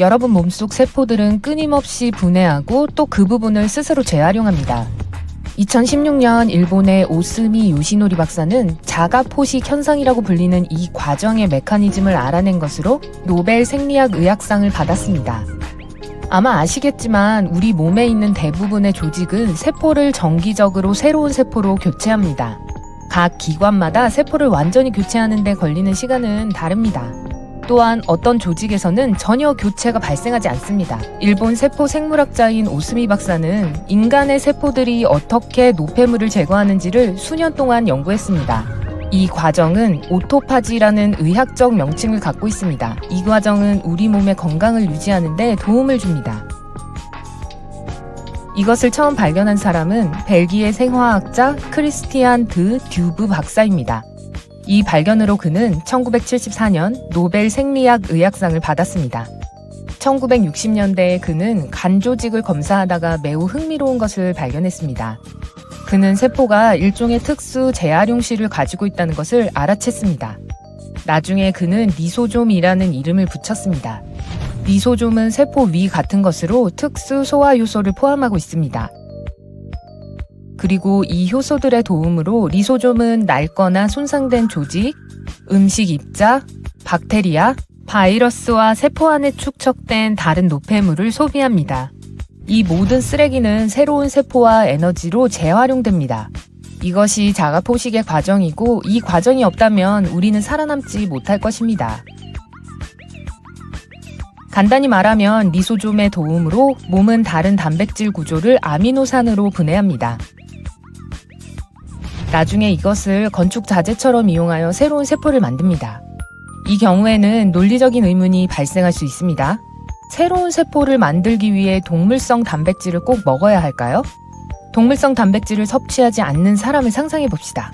여러분 몸속 세포들은 끊임없이 분해하고 또 그 부분을 스스로 재활용합니다. 2016년 일본의 오스미 요시노리 박사는 자가포식 현상이라고 불리는 이 과정의 메커니즘을 알아낸 것으로 노벨 생리학 의학상을 받았습니다. 아마 아시겠지만 우리 몸에 있는 대부분의 조직은 세포를 정기적으로 새로운 세포로 교체합니다. 각 기관마다 세포를 완전히 교체하는 데 걸리는 시간은 다릅니다. 또한 어떤 조직에서는 전혀 교체가 발생하지 않습니다. 일본 세포 생물학자인 오스미 박사는 인간의 세포들이 어떻게 노폐물을 제거하는지를 수년 동안 연구했습니다. 이 과정은 오토파지라는 의학적 명칭을 갖고 있습니다. 이 과정은 우리 몸의 건강을 유지하는 데 도움을 줍니다. 이것을 처음 발견한 사람은 벨기에 생화학자 크리스티안 드 듀브 박사입니다. 이 발견으로 그는 1974년 노벨 생리학 의학상을 받았습니다. 1960년대에 그는 간 조직을 검사하다가 매우 흥미로운 것을 발견했습니다. 그는 세포가 일종의 특수 재활용실을 가지고 있다는 것을 알아챘습니다. 나중에 그는 리소좀이라는 이름을 붙였습니다. 리소좀은 세포 위 같은 것으로 특수 소화 요소를 포함하고 있습니다. 그리고 이 효소들의 도움으로 리소좀은 낡거나 손상된 조직, 음식 입자, 박테리아, 바이러스와 세포 안에 축적된 다른 노폐물을 소비합니다. 이 모든 쓰레기는 새로운 세포와 에너지로 재활용됩니다. 이것이 자가포식의 과정이고 이 과정이 없다면 우리는 살아남지 못할 것입니다. 간단히 말하면 리소좀의 도움으로 몸은 다른 단백질 구조를 아미노산으로 분해합니다. 나중에 이것을 건축 자재처럼 이용하여 새로운 세포를 만듭니다. 이 경우에는 논리적인 의문이 발생할 수 있습니다. 새로운 세포를 만들기 위해 동물성 단백질을 꼭 먹어야 할까요? 동물성 단백질을 섭취하지 않는 사람을 상상해 봅시다.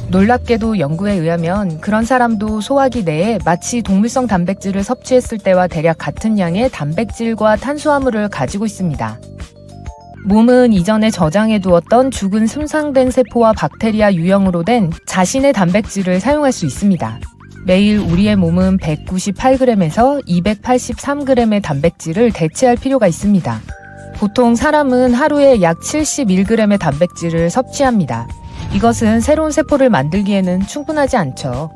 놀랍게도 연구에 의하면 그런 사람도 소화기 내에 마치 동물성 단백질을 섭취했을 때와 대략 같은 양의 단백질과 탄수화물을 가지고 있습니다. 몸은 이전에 저장해 두었던 죽은 손상된 세포와 박테리아 유형으로 된 자신의 단백질을 사용할 수 있습니다. 매일 우리의 몸은 198g에서 283g의 단백질을 대체할 필요가 있습니다. 보통 사람은 하루에 약 71g의 단백질을 섭취합니다. 이것은 새로운 세포를 만들기에는 충분하지 않죠.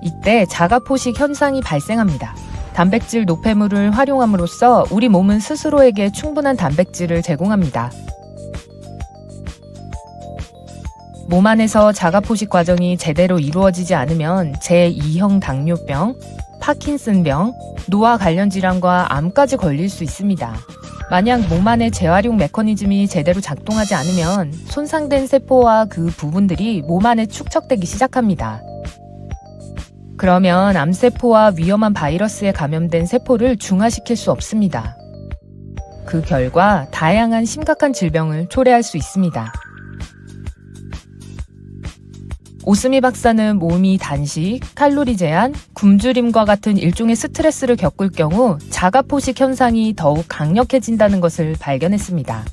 이때 자가포식 현상이 발생합니다. 단백질 노폐물을 활용함으로써 우리 몸은 스스로에게 충분한 단백질을 제공합니다. 몸 안에서 자가포식 과정이 제대로 이루어지지 않으면 제2형 당뇨병, 파킨슨병, 노화 관련 질환과 암까지 걸릴 수 있습니다. 만약 몸 안의 재활용 메커니즘이 제대로 작동하지 않으면 손상된 세포와 그 부분들이 몸 안에 축적되기 시작합니다. 그러면 암세포와 위험한 바이러스에 감염된 세포를 중화시킬 수 없습니다. 그 결과 다양한 심각한 질병을 초래할 수 있습니다. 오스미 박사는 몸이 단식, 칼로리 제한, 굶주림과 같은 일종의 스트레스를 겪을 경우 자가포식 현상이 더욱 강력해진다는 것을 발견했습니다.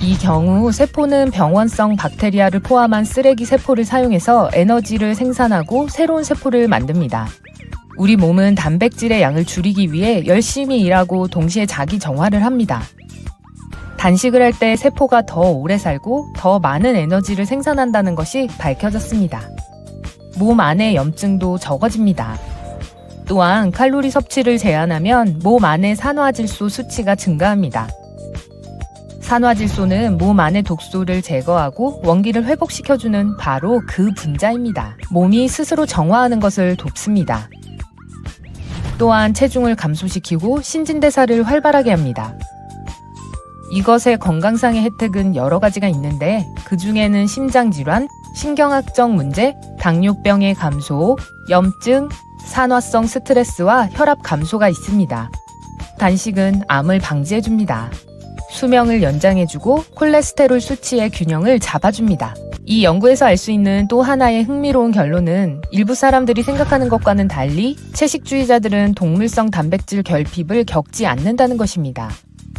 이 경우 세포는 병원성 박테리아를 포함한 쓰레기 세포를 사용해서 에너지를 생산하고 새로운 세포를 만듭니다. 우리 몸은 단백질의 양을 줄이기 위해 열심히 일하고 동시에 자기 정화를 합니다. 단식을 할 때 세포가 더 오래 살고 더 많은 에너지를 생산한다는 것이 밝혀졌습니다. 몸 안의 염증도 적어집니다. 또한 칼로리 섭취를 제한하면 몸 안의 산화질소 수치가 증가합니다. 산화질소는 몸 안의 독소를 제거하고 원기를 회복시켜주는 바로 그 분자입니다. 몸이 스스로 정화하는 것을 돕습니다. 또한 체중을 감소시키고 신진대사를 활발하게 합니다. 이것의 건강상의 혜택은 여러 가지가 있는데 그 중에는 심장질환, 신경학적 문제, 당뇨병의 감소, 염증, 산화성 스트레스와 혈압 감소가 있습니다. 단식은 암을 방지해줍니다. 수명을 연장해주고 콜레스테롤 수치의 균형을 잡아줍니다. 이 연구에서 알 수 있는 또 하나의 흥미로운 결론은 일부 사람들이 생각하는 것과는 달리 채식주의자들은 동물성 단백질 결핍을 겪지 않는다는 것입니다.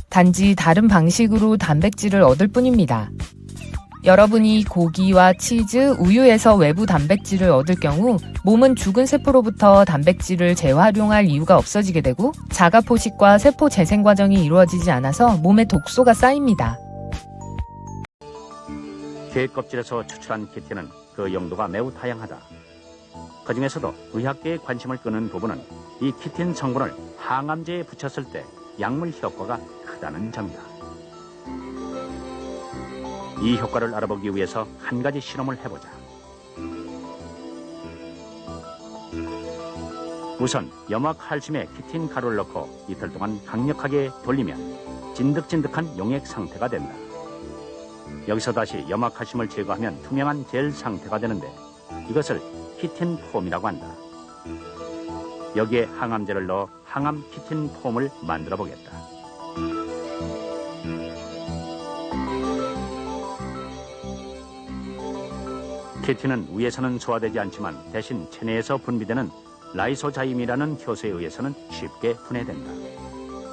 단지 다른 방식으로 단백질을 얻을 뿐입니다. 여러분이 고기와 치즈, 우유에서 외부 단백질을 얻을 경우 몸은 죽은 세포로부터 단백질을 재활용할 이유가 없어지게 되고 자가 포식과 세포 재생 과정이 이루어지지 않아서 몸에 독소가 쌓입니다. 게 껍질에서 추출한 키틴은 그 용도가 매우 다양하다. 그 중에서도 의학계의 관심을 끄는 부분은 이 키틴 성분을 항암제에 붙였을 때 약물 효과가 크다는 점이다. 이 효과를 알아보기 위해서 한 가지 실험을 해보자. 우선 염화칼슘에 키틴 가루를 넣고 이틀 동안 강력하게 돌리면 진득진득한 용액 상태가 된다. 여기서 다시 염화칼슘을 제거하면 투명한 젤 상태가 되는데 이것을 키틴 폼이라고 한다. 여기에 항암제를 넣어 항암 키틴 폼을 만들어 보겠다. 키틴은 위에서는 소화되지 않지만 대신 체내에서 분비되는 라이소자임이라는 효소에 의해서는 쉽게 분해된다.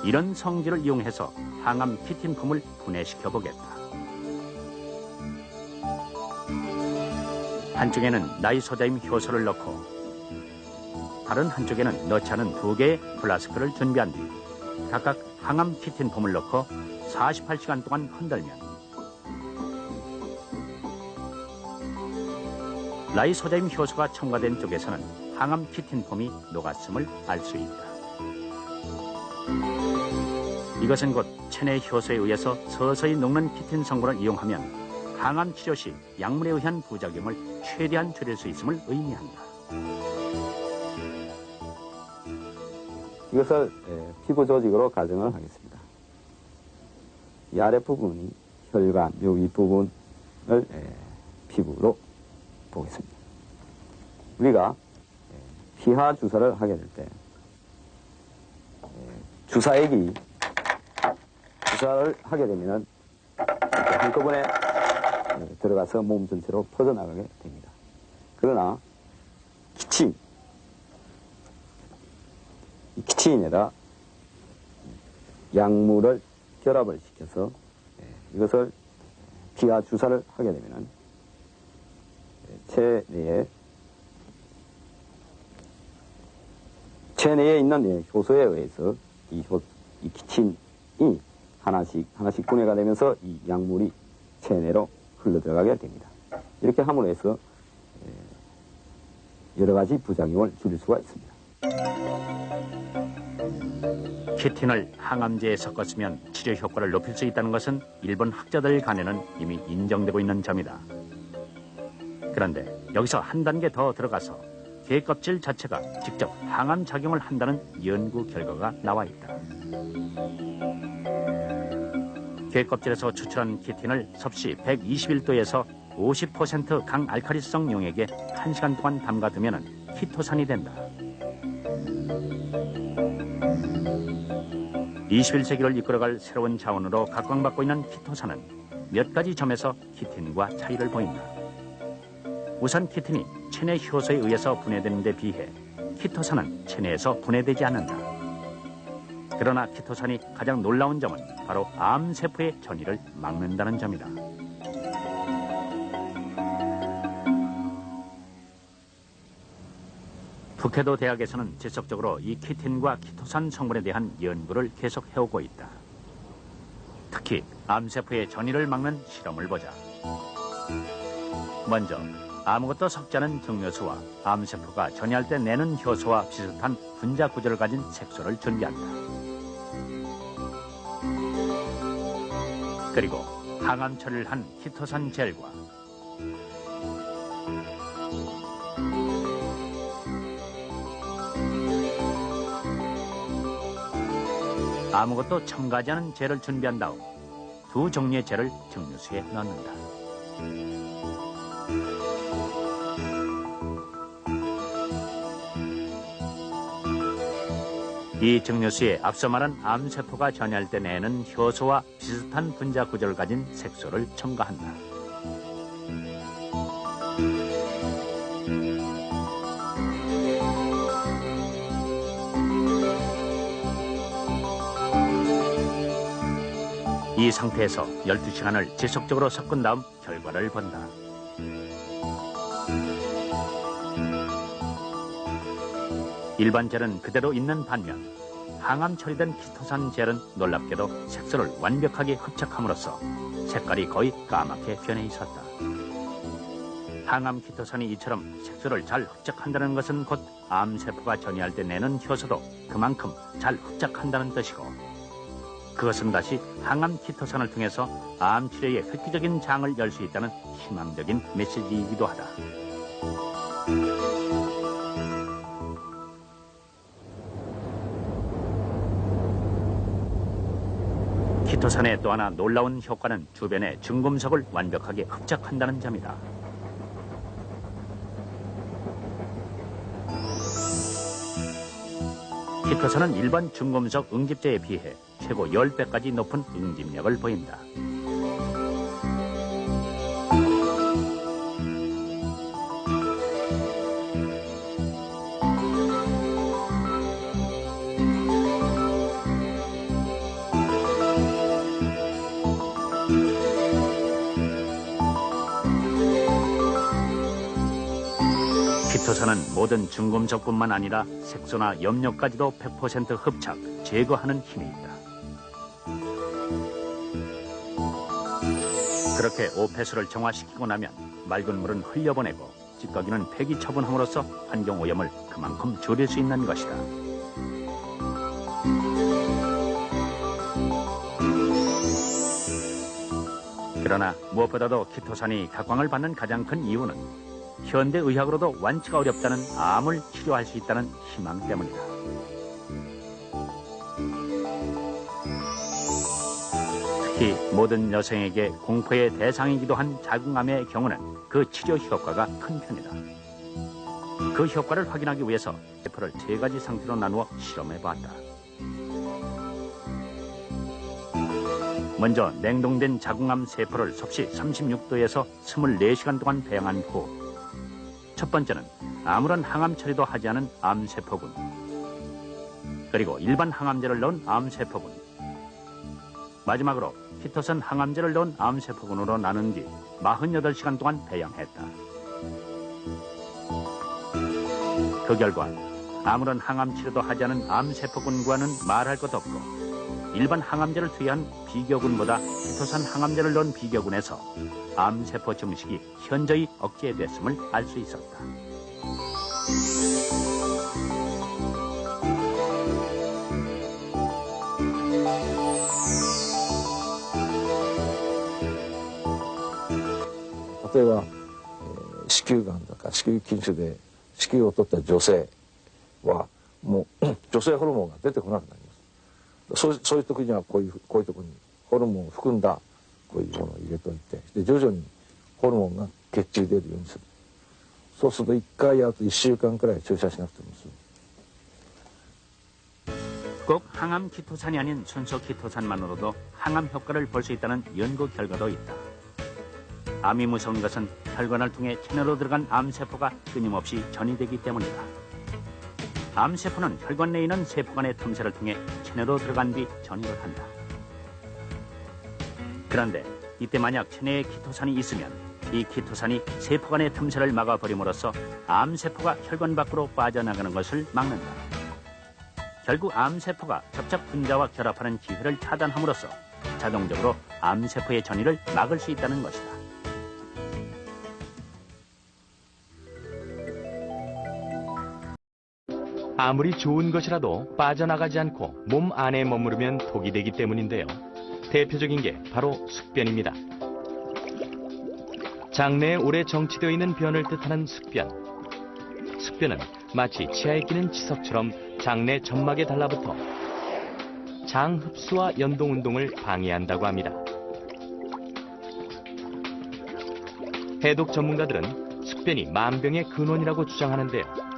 이런 성질을 이용해서 항암 키틴폼을 분해시켜 보겠다. 한쪽에는 라이소자임 효소를 넣고 다른 한쪽에는 넣지 않은 2개의 플라스크를 준비한 뒤 각각 항암 키틴폼을 넣고 48시간 동안 흔들면 라이소자임 효소가 첨가된 쪽에서는 항암 키틴폼이 녹았음을 알 수 있다. 이것은 곧 체내 효소에 의해서 서서히 녹는 키틴 성분을 이용하면 항암 치료 시 약물에 의한 부작용을 최대한 줄일 수 있음을 의미한다. 이것을 피부 조직으로 가정을 하겠습니다. 이 아랫부분이 혈관, 요 윗부분을 피부로 보겠습니다. 우리가 피하 주사를 하게 될 때 주사액이 주사를 하게 되면 한꺼번에 들어가서 몸 전체로 퍼져나가게 됩니다. 그러나 키친에다 약물을 결합을 시켜서 이것을 피하 주사를 하게 되면 체내에 있는 효소에 의해서 이 키친이 하나씩 분해가 되면서 이 약물이 체내로 흘러 들어가게 됩니다. 이렇게 함으로 해서 여러 가지 부작용을 줄일 수가 있습니다. 키틴을 항암제에 섞었으면 치료 효과를 높일 수 있다는 것은 일본 학자들 간에는 이미 인정되고 있는 점이다. 그런데 여기서 한 단계 더 들어가서 게 껍질 자체가 직접 항암 작용을 한다는 연구 결과가 나와 있다. 게 껍질에서 추출한 키틴을 섭씨 121도에서 50% 강알칼리성 용액에 1시간 동안 담가두면 키토산이 된다. 21세기를 이끌어갈 새로운 자원으로 각광받고 있는 키토산은 몇 가지 점에서 키틴과 차이를 보인다. 우선 키틴이 체내 효소에 의해서 분해되는 데 비해 키토산은 체내에서 분해되지 않는다. 그러나 키토산이 가장 놀라운 점은 바로 암세포의 전이를 막는다는 점이다. 푸케도 대학에서는 지속적으로 이 키틴과 키토산 성분에 대한 연구를 계속해오고 있다. 특히 암세포의 전이를 막는 실험을 보자. 먼저 아무것도 섞지 않은 증류수와 암세포가 전이할 때 내는 효소와 비슷한 분자 구조를 가진 색소를 준비한다. 그리고 항암 처리를 한 키토산 젤과 아무것도 첨가하지 않은 젤을 준비한 다음 2 종류의 젤을 증류수에 넣는다. 이 증류수에 앞서 말한 암세포가 전이할 때 내는 효소와 비슷한 분자 구조를 가진 색소를 첨가한다. 이 상태에서 12시간을 지속적으로 섞은 다음 결과를 본다. 일반 젤은 그대로 있는 반면 항암 처리된 키토산 젤은 놀랍게도 색소를 완벽하게 흡착함으로써 색깔이 거의 까맣게 변해 있었다. 항암 키토산이 이처럼 색소를 잘 흡착한다는 것은 곧 암세포가 전이할 때 내는 효소도 그만큼 잘 흡착한다는 뜻이고, 그것은 다시 항암 키토산을 통해서 암 치료의 획기적인 장을 열 수 있다는 희망적인 메시지이기도 하다. 키토산의 또 하나 놀라운 효과는 주변의 중금속을 완벽하게 흡착한다는 점이다. 키토산은 일반 중금속 응집제에 비해 최고 10배까지 높은 응집력을 보인다. 키토산은 모든 중금속뿐만 아니라 색소나 염료까지도 100% 흡착, 제거하는 힘이 있다. 그렇게 오폐수를 정화시키고 나면 맑은 물은 흘려보내고 찌꺼기는 폐기 처분함으로써 환경오염을 그만큼 줄일 수 있는 것이다. 그러나 무엇보다도 키토산이 각광을 받는 가장 큰 이유는 현대의학으로도 완치가 어렵다는 암을 치료할 수 있다는 희망 때문이다. 특히 모든 여성에게 공포의 대상이기도 한 자궁암의 경우는 그 치료 효과가 큰 편이다. 그 효과를 확인하기 위해서 세포를 3가지 상태로 나누어 실험해봤다. 먼저 냉동된 자궁암 세포를 섭씨 36도에서 24시간 동안 배양한 후, 첫 번째는 아무런 항암 처리도 하지 않은 암세포군, 그리고 일반 항암제를 넣은 암세포군, 마지막으로 키토산 항암제를 넣은 암세포군으로 나눈 뒤 48시간 동안 배양했다. 그 결과 아무런 항암 치료도 하지 않은 암세포군과는 말할 것도 없고, 일반 항암제를 투여한 비교군보다 키토산 항암제를 넣은 비교군에서 암세포 증식이 현저히 억제됐음을 알 수 있었다.例えば、子宮がんとか子宮筋腫で子宮を取った女性はもう女性ホルモンが出てこなくなります。そういう時にはこういうところにホルモンを含んだこういうものを入れといて、で徐々にホルモンが血中に出るようにする。そうすると1回やると1週間くらい注射しなくても済む。 꼭 항암 키토산이 아닌 순수 키토산만으로도 항암 효과를 볼 수 있다는 연구 결과도 있다. 암이 무서운 것은 혈관을 통해 체내로 들어간 암세포가 끊임없이 전이되기 때문이다. 암세포는 혈관 내에 있는 세포 간의 틈새를 통해 체내로 들어간 뒤 전이를 한다. 그런데 이때 만약 체내에 키토산이 있으면 이 키토산이 세포 간의 틈새를 막아버림으로써 암세포가 혈관 밖으로 빠져나가는 것을 막는다. 결국 암세포가 접착 분자와 결합하는 기회를 차단함으로써 자동적으로 암세포의 전이를 막을 수 있다는 것이다. 아무리 좋은 것이라도 빠져나가지 않고 몸 안에 머무르면 독이 되기 때문인데요. 대표적인 게 바로 숙변입니다. 장내에 오래 정치되어 있는 변을 뜻하는 숙변. 숙변은 마치 치아에 끼는 치석처럼 장내 점막에 달라붙어 장 흡수와 연동 운동을 방해한다고 합니다. 해독 전문가들은 숙변이 만병의 근원이라고 주장하는데요.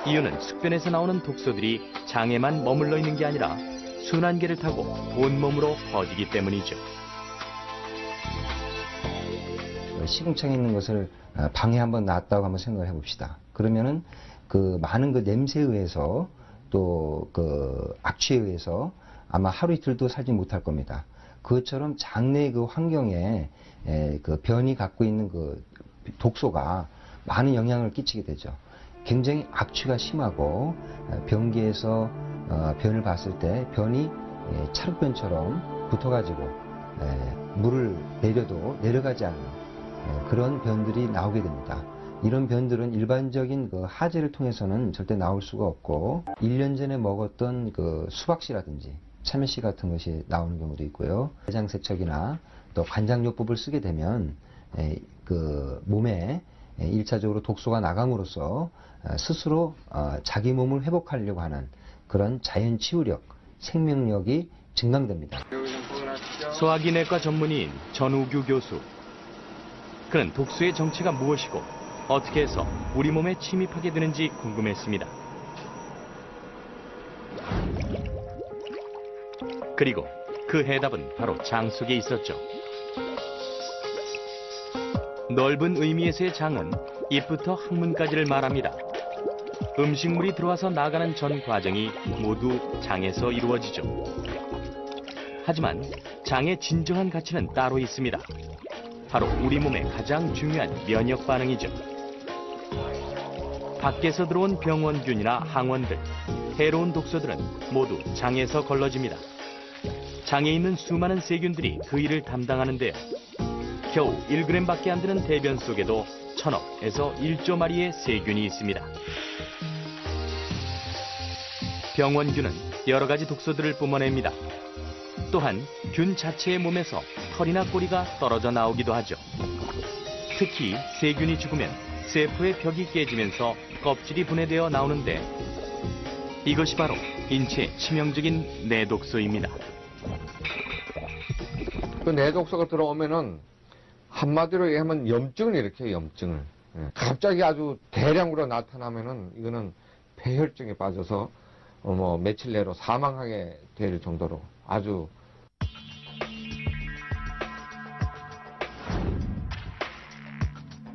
이유는 숙변에서 나오는 독소들이 장에만 머물러 있는 게 아니라 순환계를 타고 온몸으로 퍼지기 때문이죠. 식음청에 있는 것을 방에 한번 놨다고 한번 생각을 해봅시다. 그러면은 그 많은 그 냄새에 의해서 또 그 악취에 의해서 아마 하루 이틀도 살지 못할 겁니다. 그것처럼 장내 그 환경에 그 변이 갖고 있는 그 독소가 많은 영향을 끼치게 되죠. 굉장히 악취가 심하고 변기에서 변을 봤을 때 변이 찰흙변처럼 붙어가지고 물을 내려도 내려가지 않는 그런 변들이 나오게 됩니다. 이런 변들은 일반적인 그 하재를 통해서는 절대 나올 수가 없고 1년 전에 먹었던 그 수박씨라든지 참외씨 같은 것이 나오는 경우도 있고요. 대장세척이나 또 관장요법을 쓰게 되면 그 몸에 1차적으로 독소가 나감으로써 스스로 자기 몸을 회복하려고 하는 그런 자연치유력, 생명력이 증강됩니다. 소화기내과 전문의인 전우규 교수. 그는 독소의 정체가 무엇이고 어떻게 해서 우리 몸에 침입하게 되는지 궁금했습니다. 그리고 그 해답은 바로 장 속에 있었죠. 넓은 의미에서의 장은 입부터 항문까지를 말합니다. 음식물이 들어와서 나가는 전 과정이 모두 장에서 이루어지죠. 하지만 장의 진정한 가치는 따로 있습니다. 바로 우리 몸의 가장 중요한 면역 반응이죠. 밖에서 들어온 병원균이나 항원들, 해로운 독소들은 모두 장에서 걸러집니다. 장에 있는 수많은 세균들이 그 일을 담당하는데요. 겨우 1g밖에 안 되는 대변 속에도 1000억에서 1조 마리의 세균이 있습니다. 병원균은 여러 가지 독소들을 뿜어냅니다. 또한 균 자체의 몸에서 털이나 꼬리가 떨어져 나오기도 하죠. 특히 세균이 죽으면 세포의 벽이 깨지면서 껍질이 분해되어 나오는데 이것이 바로 인체에 치명적인 내독소입니다. 그 내독소가 들어오면은 한마디로 얘기하면 염증을 일으켜요, 염증을. 갑자기 아주 대량으로 나타나면은 이거는 폐혈증에 빠져서 뭐 며칠 내로 사망하게 될 정도로 아주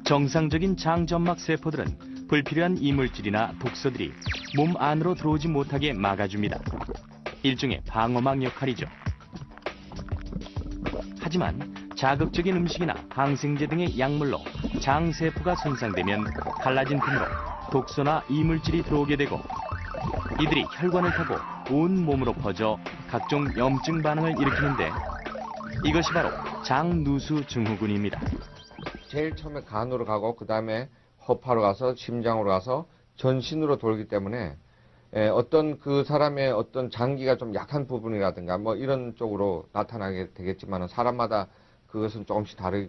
정상적인 장점막 세포들은 불필요한 이물질이나 독소들이 몸 안으로 들어오지 못하게 막아줍니다. 일종의 방어막 역할이죠. 하지만 자극적인 음식이나 항생제 등의 약물로 장세포가 손상되면 갈라진 틈으로 독소나 이물질이 들어오게 되고 이들이 혈관을 타고 온 몸으로 퍼져 각종 염증 반응을 일으키는데 이것이 바로 장누수 증후군입니다. 제일 처음에 간으로 가고 그 다음에 허파로 가서 심장으로 가서 전신으로 돌기 때문에 어떤 그 사람의 어떤 장기가 좀 약한 부분이라든가 뭐 이런 쪽으로 나타나게 되겠지만 사람마다 그것은 조금씩 다르기